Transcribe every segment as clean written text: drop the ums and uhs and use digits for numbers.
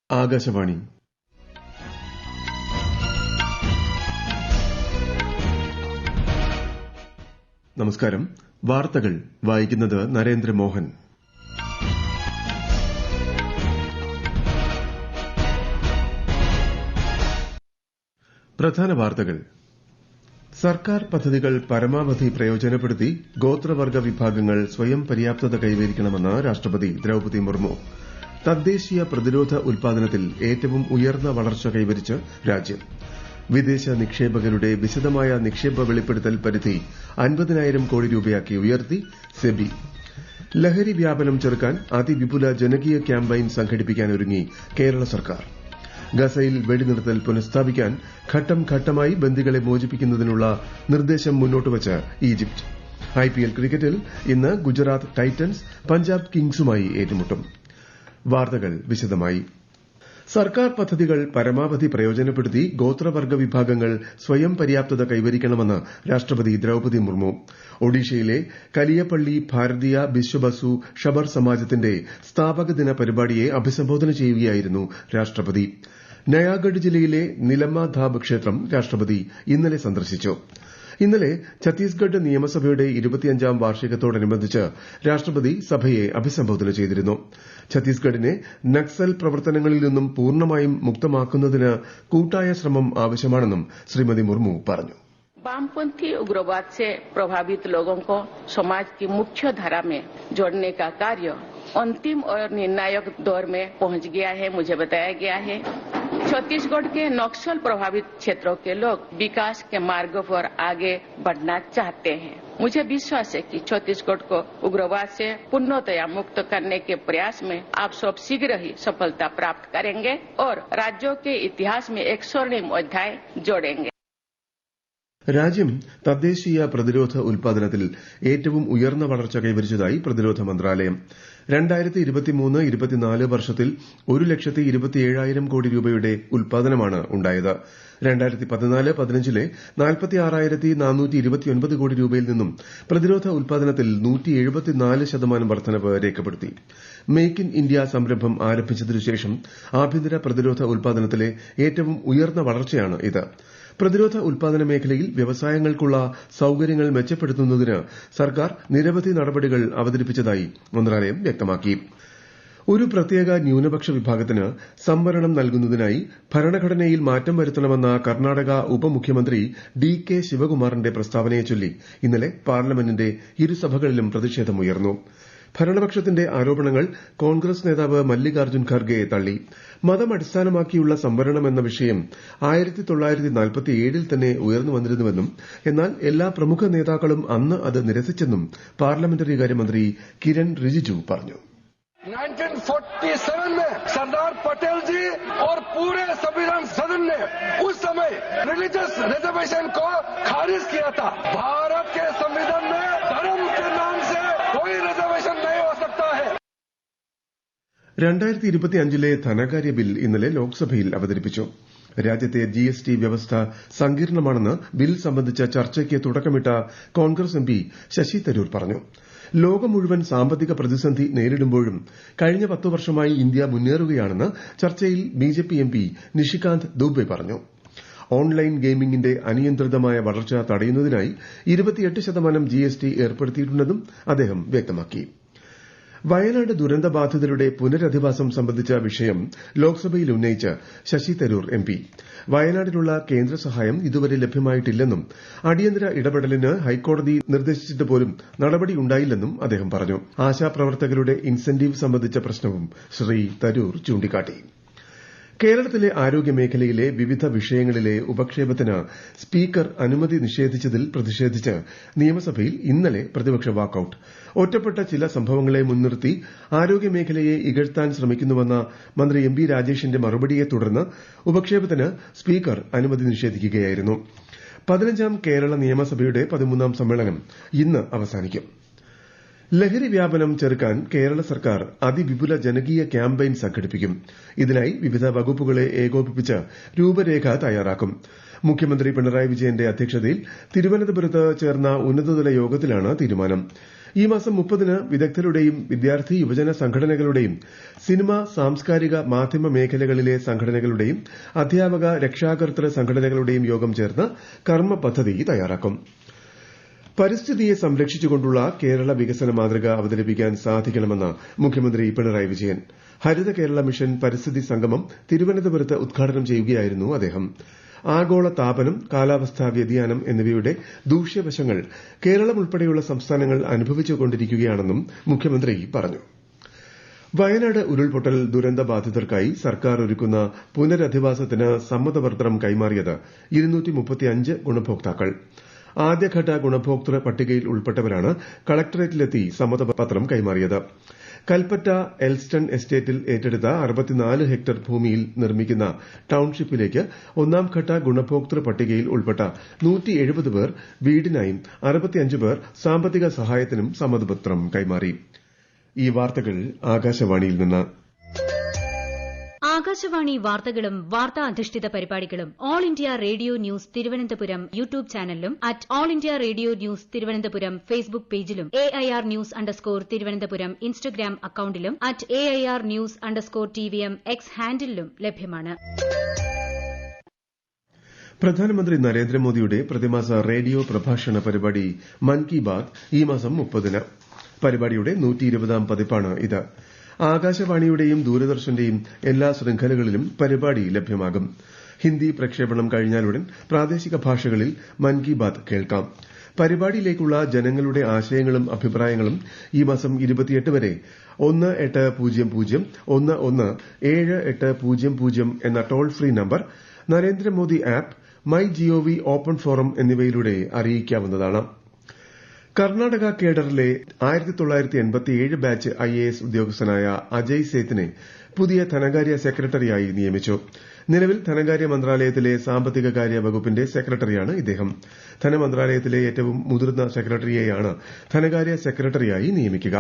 ആകാശവാണി. നമസ്കാരം. വാർത്തകൾ വായിക്കുന്നത് നരേന്ദ്രമോഹൻ. പ്രധാന വാർത്തകൾ. സർക്കാർ പദ്ധതികൾ പരമാവധി പ്രയോജനപ്പെടുത്തി ഗോത്രവർഗ വിഭാഗങ്ങൾ സ്വയം പര്യാപ്തത കൈവരിക്കണമെന്ന് രാഷ്ട്രപതി ദ്രൌപദി മുർമു. തദ്ദേശീയ പ്രതിരോധ ഉൽപാദനത്തിൽ ഏറ്റവും ഉയർന്ന വളർച്ച കൈവരിച്ച് രാജ്യം. വിദേശ നിക്ഷേപകരുടെ വിശദമായ നിക്ഷേപ വെളിപ്പെടുത്തൽ പരിധി 50,000 കോടി രൂപയാക്കി ഉയർത്തി സെബി. ലഹരി വ്യാപനം ചെറുക്കാൻ അതിവിപുല ജനകീയ ക്യാമ്പയിൻ സംഘടിപ്പിക്കാനൊരുങ്ങി കേരള സർക്കാർ. ഗസയിൽ വെടിനിർത്തൽ പുനഃസ്ഥാപിക്കാൻ ഘട്ടം ഘട്ടമായി ബന്ദികളെ മോചിപ്പിക്കുന്നതിനുള്ള നിർദ്ദേശം മുന്നോട്ടുവച്ച് ഈജിപ്ത്. IPL ക്രിക്കറ്റിൽ ഇന്ന് ഗുജറാത്ത് ടൈറ്റൻസ് പഞ്ചാബ് കിങ്സുമായി ഏറ്റുമുട്ടും. വാർത്തകൾ വിശദമായി. സർക്കാർ പദ്ധതികൾ പരമാവധി പ്രയോജനപ്പെടുത്തി ഗോത്രവർഗ വിഭാഗങ്ങൾ സ്വയം പര്യാപ്തത കൈവരിക്കണമെന്ന് രാഷ്ട്രപതി ദ്രൌപദി മുർമു. ഒഡീഷയിലെ കലിയപ്പള്ളി ഭാരതീയ ബിശ്വബസു ഷബർ സമാജത്തിന്റെ സ്ഥാപക ദിന പരിപാടിയെ അഭിസംബോധന ചെയ്യുകയായിരുന്നു രാഷ്ട്രപതി. നയാഗഡ് ജില്ലയിലെ നിലമ്മ-ധാബ് ക്ഷേത്രം രാഷ്ട്രപതി ഇന്നലെ സന്ദർശിച്ചു. ഇന്നലെ ഛത്തീസ്ഗഡ് നിയമസഭയുടെ 25ാം വാർഷികത്തോടനുബന്ധിച്ച് രാഷ്ട്രപതി സഭയെ അഭിസംബോധന ചെയ്തിരുന്നു. ഛത്തീസ്ഗഡിനെ നക്സൽ പ്രവർത്തനങ്ങളിൽ നിന്നും പൂർണ്ണമായും മുക്തമാക്കുന്നതിന് കൂട്ടായ ശ്രമം ആവശ്യമാണെന്നും ശ്രീമതി മുർമു പറഞ്ഞു. वामपंथी उग्रवाद से प्रभावित लोगों को समाज की मुख्य धारा में जोड़ने का कार्य अंतिम और निर्णायक दौर में पहुंच गया है. मुझे बताया गया है छत्तीसगढ़ के नक्सल प्रभावित क्षेत्रों के लोग विकास के मार्ग पर आगे बढ़ना चाहते हैं. मुझे विश्वास है कि छत्तीसगढ़ को उग्रवाद से पूर्णतया मुक्त करने के प्रयास में आप सब शीघ्र ही सफलता प्राप्त करेंगे और राज्यों के इतिहास में एक स्वर्णिम अध्याय जोड़ेंगे. രാജ്യം തദ്ദേശീയ പ്രതിരോധ ഉൽപാദനത്തിൽ ഏറ്റവും ഉയർന്ന വളർച്ച കൈവരിച്ചതായി പ്രതിരോധ മന്ത്രാലയം. 2023-24 വർഷത്തിൽ 1,27,000 കോടി രൂപയുടെ ഉൽപാദനമാണ് ഉണ്ടായത്. 2014-15 46,429 കോടി രൂപയിൽ നിന്നും പ്രതിരോധ ഉൽപാദനത്തിൽ 174% വർധനവ് രേഖപ്പെടുത്തി. മെയ്ക്ക് ഇൻ ഇന്ത്യ സംരംഭം ആരംഭിച്ചതിനുശേഷം ആഭ്യന്തര പ്രതിരോധ ഉൽപാദനത്തിലെ ഏറ്റവും ഉയർന്ന വളർച്ചയാണ് ഇത്. പ്രതിരോധ ഉൽപാദന മേഖലയിൽ വ്യവസായങ്ങൾക്കുള്ള സൌകര്യങ്ങൾ മെച്ചപ്പെടുത്തുന്നതിന് സർക്കാർ നിരവധി നടപടികൾ അവതരിപ്പിച്ചതായി മന്ത്രാലയം വ്യക്തമാക്കി. ഒരു പ്രത്യേക ന്യൂനപക്ഷ വിഭാഗത്തിന് സംവരണം നൽകുന്നതിനായി ഭരണഘടനയിൽ മാറ്റം വരുത്തണമെന്ന കർണാടക ഉപമുഖ്യമന്ത്രി DK ശിവകുമാറിന്റെ പ്രസ്താവനയെ ചൊല്ലി ഇന്നലെ പാർലമെന്റിന്റെ ഇരുസഭകളിലും പ്രതിഷേധമുയർന്നു. ഭരണപക്ഷത്തിന്റെ ആരോപണങ്ങൾ കോൺഗ്രസ് നേതാവ് മല്ലികാർജ്ജുൻ ഖർഗെ തള്ളി. മതം അടിസ്ഥാനമാക്കിയുള്ള സംവരണം എന്ന വിഷയം 1947 തന്നെ ഉയർന്നു വന്നിരുന്നുവെന്നും എന്നാൽ എല്ലാ പ്രമുഖ നേതാക്കളും അന്ന് അത് നിരസിച്ചെന്നും പാർലമെന്ററി കാര്യമന്ത്രി കിരൺ റിജിജു പറഞ്ഞു. 1947 में सरदार पटेल जी और पूरे संविधान सदन ने उस समय रिलीजियस रिजर्वेशन को खारिज किया था. भारत के संविधान में धर्म के नाम से कोई रिजर्वेशन नहीं हो सकता है. 2025 ധനകാര്യ ബിൽ ഇന്നലെ ലോക്സഭയിൽ അവതരിപ്പിച്ചു. രാജ്യത്തെ GST വ്യവസ്ഥ സങ്കീർണമാണെന്ന് ബിൽ സംബന്ധിച്ച ചർച്ചയ്ക്ക് തുടക്കമിട്ട കോൺഗ്രസ് MP ശശി തരൂർ പറഞ്ഞു. ലോകം മുഴുവൻ സാമ്പത്തിക പ്രതിസന്ധി നേരിടുമ്പോഴും കഴിഞ്ഞ 10 വർഷമായി ഇന്ത്യ മുന്നേറുകയാണെന്ന് ചർച്ചയിൽ BJP MP നിഷികാന്ത് ദുബെ പറഞ്ഞു. ഓൺലൈൻ ഗെയിമിംഗിന്റെ അനിയന്ത്രിതമായ വളർച്ച തടയുന്നതിനായി 28% GST ഏർപ്പെടുത്തിയിട്ടുണ്ടെന്നും അദ്ദേഹം വ്യക്തമാക്കി. വയനാട് ദുരന്തബാധിതരുടെ പുനരധിവാസം സംബന്ധിച്ച വിഷയം ലോക്സഭയിൽ ഉന്നയിച്ച് ശശി തരൂർ MP വയനാടിനുള്ള കേന്ദ്ര സഹായം ഇതുവരെ ലഭ്യമായിട്ടില്ലെന്നും അടിയന്തര ഇടപെടലിന് ഹൈക്കോടതി നിർദ്ദേശിച്ചിട്ട് പോലും നടപടിയുണ്ടായില്ലെന്നും അദ്ദേഹം പറഞ്ഞു. ആശാപ്രവർത്തകരുടെ ഇൻസെന്റീവ് സംബന്ധിച്ച പ്രശ്നവും ശ്രീ തരൂർ ചൂണ്ടിക്കാട്ടി. കേരളത്തിലെ ആരോഗ്യമേഖലയിലെ വിവിധ വിഷയങ്ങളിലെ ഉപക്ഷേപത്തിന് സ്പീക്കർ അനുമതി നിഷേധിച്ചതിൽ പ്രതിഷേധിച്ച് നിയമസഭയിൽ ഇന്നലെ പ്രതിപക്ഷ വാക്കൌട്ട്. ഒറ്റപ്പെട്ട ചില സംഭവങ്ങളെ മുൻനിർത്തി ആരോഗ്യമേഖലയെ ഇകഴ്ത്താൻ ശ്രമിക്കുന്നുവെന്ന മന്ത്രി MP രാജേഷിന്റെ മറുപടിയെ തുടർന്ന് ഉപക്ഷേപത്തിന് സ്പീക്കർ അനുമതി നിഷേധിക്കുകയായിരുന്നു. 15ാം കേരള നിയമസഭയുടെ 13ാം സമ്മേളനം ഇന്ന് അവസാനിക്കും. ലഹരി വ്യാപനം ചെറുക്കാൻ കേരള സർക്കാർ അതിവിപുല ജനകീയ ക്യാമ്പയിൻ സംഘടിപ്പിക്കും. ഇതിനായി വിവിധ വകുപ്പുകളെ ഏകോപിപ്പിച്ച് രൂപരേഖ തയ്യാറാക്കും. മുഖ്യമന്ത്രി പിണറായി വിജയന്റെ അധ്യക്ഷതയിൽ തിരുവനന്തപുരത്ത് ചേർന്ന ഉന്നതതല യോഗത്തിലാണ് തീരുമാനം. ഈ മാസം 30-ന് വിദഗ്ധരുടെയും വിദ്യാർത്ഥി യുവജന സംഘടനകളുടെയും സിനിമ സാംസ്കാരിക മാധ്യമ മേഖലകളിലെ സംഘടനകളുടെയും അധ്യാപക രക്ഷാകർതൃ സംഘടനകളുടെയും യോഗം ചേർന്ന് കർമ്മ പദ്ധതി തയ്യാറാക്കും. പരിസ്ഥിതിയെ സംരക്ഷിച്ചുകൊണ്ടുള്ള കേരള വികസന മാതൃക അവതരിപ്പിക്കാൻ സാധിക്കണമെന്ന് മുഖ്യമന്ത്രി പിണറായി വിജയൻ. ഹരിത കേരള മിഷൻ പരിസ്ഥിതി സംഗമം തിരുവനന്തപുരത്ത് ഉദ്ഘാടനം ചെയ്യുകയായിരുന്നു അദ്ദേഹം. ആഗോള താപനം, കാലാവസ്ഥാ വ്യതിയാനം എന്നിവയുടെ ദൂഷ്യവശങ്ങൾ കേരളം ഉൾപ്പെടെയുള്ള സംസ്ഥാനങ്ങൾ അനുഭവിച്ചുകൊണ്ടിരിക്കുകയാണെന്നും മുഖ്യമന്ത്രി പറഞ്ഞു. വയനാട് ഉരുൾപൊട്ടൽ ദുരന്ത ബാധിതർക്കായി സർക്കാർ ഒരുക്കുന്ന പുനരധിവാസത്തിന് സമ്മതപത്രം കൈമാറിയത് 235 ഗുണഭോക്താക്കൾ. ആദ്യഘട്ട ഗുണഭോക്തൃ പട്ടികയിൽ ഉൾപ്പെട്ടവരാണ് കളക്ടറേറ്റിലെത്തി സമ്മതപത്രം കൈമാറിയത്. കൽപ്പറ്റ എൽസ്റ്റൺ എസ്റ്റേറ്റിൽ ഏറ്റെടുത്ത 64 ഹെക്ടർ ഭൂമിയിൽ നിർമ്മിക്കുന്ന ടൌൺഷിപ്പിലേക്ക് ഒന്നാംഘട്ട ഗുണഭോക്തൃ പട്ടികയിൽ ഉൾപ്പെട്ട 170 പേർ വീടിനായും 65 പേർ സാമ്പത്തിക സഹായത്തിനും സമ്മതപത്രം കൈമാറി. ഈ വാർത്തകൾ ആകാശവാണിയിൽ നിന്ന്. ആകാശവാണി വാർത്തകളും വാർത്താ അധിഷ്ഠിത പരിപാടികളും All India Radio news Thiruvananthapuram YouTube ചാനലിലും at All India Radio news Thiruvananthapuram Facebook പേജിലും AIR ന്യൂസ് _ തിരുവനന്തപുരം ഇൻസ്റ്റഗ്രാം അക്കൌണ്ടിലും at AIR news _ TVM X ഹാൻഡിലും ലഭ്യമാണ്. പ്രധാനമന്ത്രി നരേന്ദ്രമോദിയുടെ പ്രതിമാസ റേഡിയോ പ്രഭാഷണ പരിപാടി മൻ കി ബാത് ഈ മാസം 30-ന്. പരിപാടിയുടെ 120ാം പതിപ്പാണ് ഇത്. ആകാശവാണിയുടെയും ദൂരദർശന്റെയും എല്ലാ ശൃംഖലകളിലും പരിപാടി ലഭ്യമാകും. ഹിന്ദി പ്രക്ഷേപണം കഴിഞ്ഞാലുടൻ പ്രാദേശിക ഭാഷകളിൽ മൻ കി ബാത് കേൾക്കാം. പരിപാടിയിലേക്കുള്ള ജനങ്ങളുടെ ആശയങ്ങളും അഭിപ്രായങ്ങളും ഈ മാസം 28 വരെ 1800117800 എന്ന toll free number, Narendra Modi app, my GOV open forum എന്നിവയിലൂടെ അറിയിക്കാവുന്നതാണ്. കർണാടക കേഡറിലെ 1987 ബാച്ച് IAS ഉദ്യോഗസ്ഥനായ അജയ് സേത്തിനെ പുതിയ ധനകാര്യ സെക്രട്ടറിയായി നിയമിച്ചു. നിലവിൽ ധനകാര്യ മന്ത്രാലയത്തിലെ സാമ്പത്തിക കാര്യ വകുപ്പിന്റെ സെക്രട്ടറിയാണ് ഇദ്ദേഹം. ധനമന്ത്രാലയത്തിലെ ഏറ്റവും മുതിർന്ന സെക്രട്ടറിയെയാണ് ധനകാര്യ സെക്രട്ടറിയായി നിയമിക്കുക.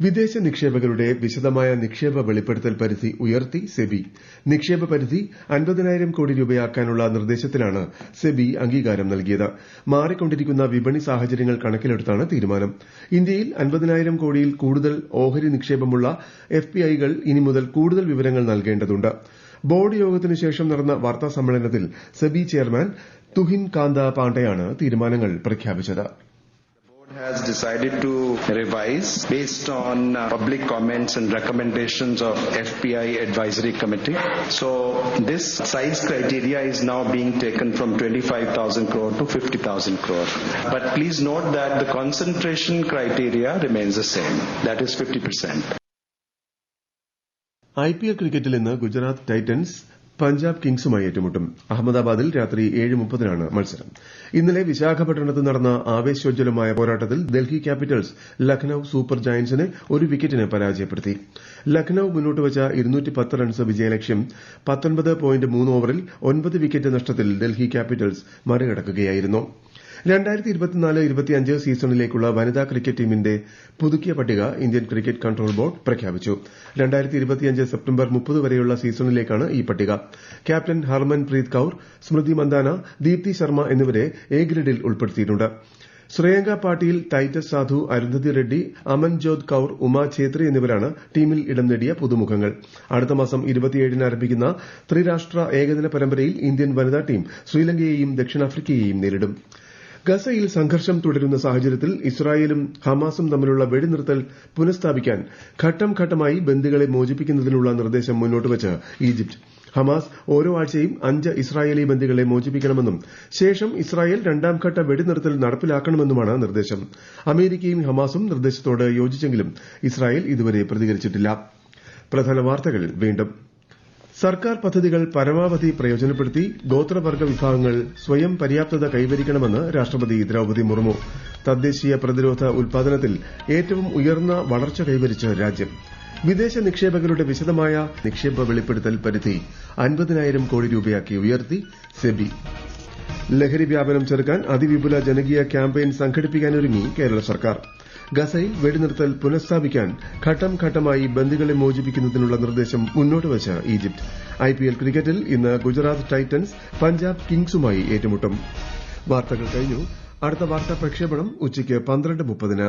വിദേശ നിക്ഷേപകരുടെ വിശദമായ നിക്ഷേപ വെളിപ്പെടുത്തൽ പരിധി ഉയർത്തി സെബി. നിക്ഷേപ പരിധി 50,000 കോടി രൂപയാക്കാനുള്ള നിർദ്ദേശത്തിനാണ് സെബി അംഗീകാരം നൽകിയത്. മാറിക്കൊണ്ടിരിക്കുന്ന വിപണി സാഹചര്യങ്ങൾ കണക്കിലെടുത്താണ് തീരുമാനം. ഇന്ത്യയിൽ 50,000 കോടിയിൽ കൂടുതൽ ഓഹരി നിക്ഷേപമുള്ള FPIകൾ ഇനി മുതൽ കൂടുതൽ വിവരങ്ങൾ നൽകേണ്ടതുണ്ട്. ബോർഡ് യോഗത്തിനു ശേഷം നടന്ന വാർത്താ സമ്മേളനത്തിൽ സെബി ചെയർമാൻ തുഹിൻ കാന്ത പാണ്ഡെയാണ് തീരുമാനങ്ങൾ പ്രഖ്യാപിച്ചത്. has decided to revise based on public comments and recommendations of FPI Advisory Committee. So this size criteria is now being taken from 25,000 crore to 50,000 crore. But please note that the concentration criteria remains the same. That is 50%. IPL ക്രിക്കറ്റിൽ ഇന്ന് Gujarat Titans Punjab കിങ്സുമായി ഏറ്റുമുട്ടും. അഹമ്മദാബാദിൽ രാത്രി 7:30-നാണ് മത്സരം. ഇന്നലെ വിശാഖപട്ടണത്ത് നടന്ന ആവേശോജ്വലമായ പോരാട്ടത്തിൽ ഡൽഹി ക്യാപിറ്റൽസ് ലക്നൌ സൂപ്പർ ജയന്റ്സിനെ 1 വിക്കറ്റിന് പരാജയപ്പെടുത്തി. ലക്നൌ മുന്നോട്ടുവച്ച 210 റൺസ് വിജയലക്ഷ്യം 19.3 ഓവറിൽ 9 വിക്കറ്റ് നഷ്ടത്തിൽ ഡൽഹി ക്യാപിറ്റൽസ് മറികടക്കുകയായിരുന്നു. 2024-25 സീസണിലേക്കുള്ള വനിതാ ക്രിക്കറ്റ് ടീമിന്റെ പുതുക്കിയ പട്ടിക ഇന്ത്യൻ ക്രിക്കറ്റ് കൺട്രോൾ ബോർഡ് പ്രഖ്യാപിച്ചു. 2025 സെപ്റ്റംബർ 30 വരെയുള്ള സീസണിലേക്കാണ് ഈ പട്ടിക. ക്യാപ്റ്റൻ ഹർമൻപ്രീത് കൌർ, സ്മൃതി മന്ദാന, ദീപ്തി ശർമ്മ എന്നിവരെ എ ഗ്രേഡിൽ ഉൾപ്പെടുത്തിയിട്ടുണ്ട്. ശ്രേയങ്ക പാട്ടീൽ, ടൈറ്റസ് സാധു, അരുന്ധതി റെഡ്ഡി, അമൻജോത് കൌർ, ഉമാ ഛേത്രി എന്നിവരാണ് ടീമിൽ ഇടം നേടിയ പുതുമുഖങ്ങൾ. അടുത്ത മാസം 27-ന് ആരംഭിക്കുന്ന ത്രിരാഷ്ട്ര ഏകദിന പരമ്പരയിൽ ഇന്ത്യൻ വനിതാ ടീം ശ്രീലങ്കയെയും ദക്ഷിണാഫ്രിക്കയെയും നേരിടും. ഗസയിൽ സംഘർഷം തുടരുന്ന സാഹചര്യത്തിൽ ഇസ്രായേലും ഹമാസും തമ്മിലുള്ള വെടിനിർത്തൽ പുനഃസ്ഥാപിക്കാൻ ഘട്ടം ഘട്ടമായി ബന്ദികളെ മോചിപ്പിക്കുന്നതിനുള്ള നിർദ്ദേശം മുന്നോട്ടുവച്ച് ഈജിപ്ത്. ഹമാസ് ഓരോ ആഴ്ചയും 5 ഇസ്രായേലി ബന്ദികളെ മോചിപ്പിക്കണമെന്നും ശേഷം ഇസ്രായേൽ 2ാംഘട്ട വെടിനിർത്തൽ നടപ്പിലാക്കണമെന്നുമാണ് നിർദ്ദേശം. അമേരിക്കയും ഹമാസും നിർദ്ദേശത്തോട് യോജിച്ചെങ്കിലും ഇസ്രായേൽ ഇതുവരെ പ്രതികരിച്ചിട്ടില്ല. പ്രധാന വാർത്തകൾ വീണ്ടും. സർക്കാർ പദ്ധതികൾ പരമാവധി പ്രയോജനപ്പെടുത്തി ഗോത്രവർഗ വിഭാഗങ്ങൾ സ്വയം പര്യാപ്തത കൈവരിക്കണമെന്ന് രാഷ്ട്രപതി ദ്രൌപദി മുർമു. തദ്ദേശീയ പ്രതിരോധ ഉൽപാദനത്തിൽ ഏറ്റവും ഉയർന്ന വളർച്ച കൈവരിച്ച് രാജ്യം. വിദേശ നിക്ഷേപകരുടെ വിശദമായ നിക്ഷേപ വെളിപ്പെടുത്തൽ പരിധി 50,000 കോടി രൂപയാക്കി ഉയർത്തി സെബി. ലഹരി വ്യാപനം ചെറുക്കാൻ അതിവിപുല ജനകീയ ക്യാമ്പയിൻ സംഘടിപ്പിക്കാനൊരുങ്ങി കേരള സർക്കാർ. ഗസയിൽ വെടിനിർത്തൽ പുനഃസ്ഥാപിക്കാൻ ഘട്ടം ഘട്ടമായി ബന്ദികളെ മോചിപ്പിക്കുന്നതിനുള്ള നിർദ്ദേശം മുന്നോട്ടുവച്ച് ഈജിപ്ത്. IPL ക്രിക്കറ്റിൽ ഇന്ന് ഗുജറാത്ത് ടൈറ്റൻസ് പഞ്ചാബ് കിങ്സുമായി ഏറ്റുമുട്ടും. വാർത്തകൾ കഴിഞ്ഞു. അടുത്ത വാർത്താ പ്രക്ഷേപണം ഉച്ചയ്ക്ക് 12:30.